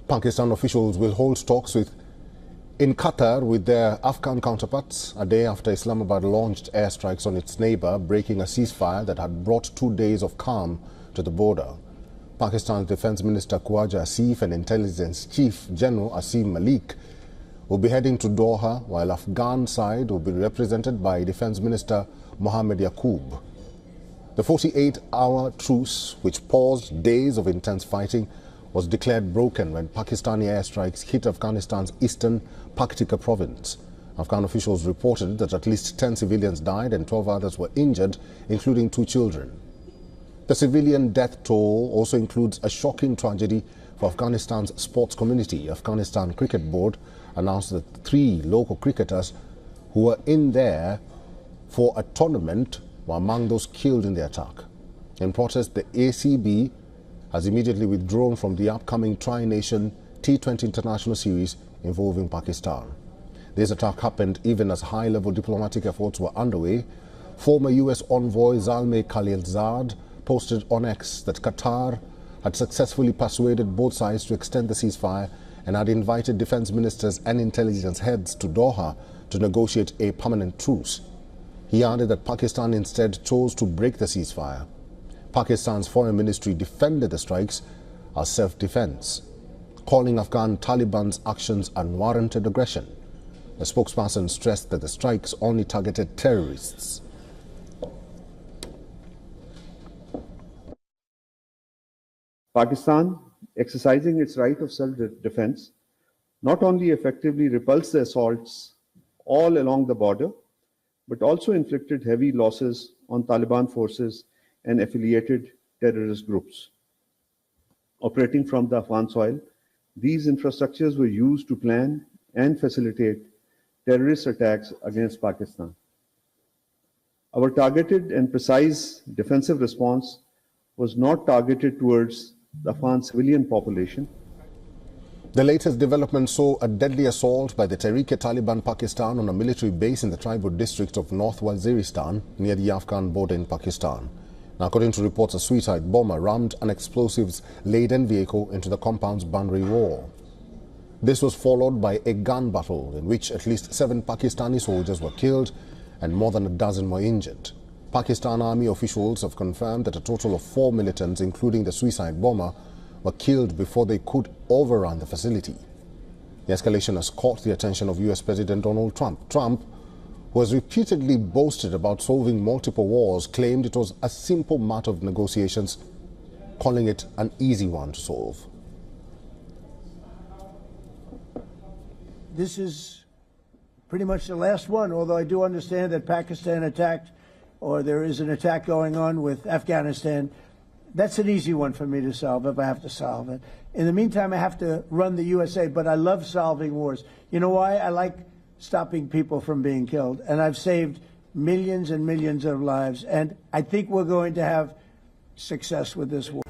Pakistan officials will hold talks in Qatar with their Afghan counterparts a day after Islamabad launched airstrikes on its neighbor, breaking a ceasefire that had brought 2 days of calm to the border. Pakistan's Defense Minister Khwaja Asif and Intelligence Chief General Asim Malik will be heading to Doha, while Afghan side will be represented by Defense Minister Mohammed Yaqub. The 48-hour truce, which paused days of intense fighting, was declared broken when Pakistani airstrikes hit Afghanistan's eastern Paktika province. Afghan officials reported that at least 10 civilians died and 12 others were injured, including 2 children. The civilian death toll also includes a shocking tragedy for Afghanistan's sports community. Afghanistan Cricket Board announced that 3 local cricketers who were in there for a tournament were among those killed in the attack. In protest, the ACB has immediately withdrawn from the upcoming Tri-Nation T20 International Series involving Pakistan. This attack happened even as high-level diplomatic efforts were underway. Former U.S. envoy Zalmay Khalilzad posted on X that Qatar had successfully persuaded both sides to extend the ceasefire and had invited defense ministers and intelligence heads to Doha to negotiate a permanent truce. He added that Pakistan instead chose to break the ceasefire. Pakistan's foreign ministry defended the strikes as self-defense, calling Afghan Taliban's actions unwarranted aggression. The spokesperson stressed that the strikes only targeted terrorists. Pakistan, exercising its right of self-defense, not only effectively repulsed the assaults all along the border, but also inflicted heavy losses on Taliban forces and affiliated terrorist groups. Operating from the Afghan soil, these infrastructures were used to plan and facilitate terrorist attacks against Pakistan. Our targeted and precise defensive response was not targeted towards the Afghan civilian population. The latest development saw a deadly assault by the Tehrik-e-Taliban Pakistan on a military base in the tribal district of North Waziristan near the Afghan border in Pakistan. Now, according to reports, a suicide bomber rammed an explosives-laden vehicle into the compound's boundary wall. This was followed by a gun battle in which at least 7 Pakistani soldiers were killed and more than a dozen were injured. Pakistan Army officials have confirmed that a total of 4 militants, including the suicide bomber, were killed before they could overrun the facility. The escalation has caught the attention of U.S. President Donald Trump. Trump, who has repeatedly boasted about solving multiple wars, claimed it was a simple matter of negotiations, calling it an easy one to solve. This is pretty much the last one, although I do understand that Pakistan attacked, or there is an attack going on with Afghanistan. That's an easy one for me to solve if I have to solve it. In the meantime, I have to run the USA, but I love solving wars. You know why? I like stopping people from being killed, and I've saved millions and millions of lives, and I think we're going to have success with this war.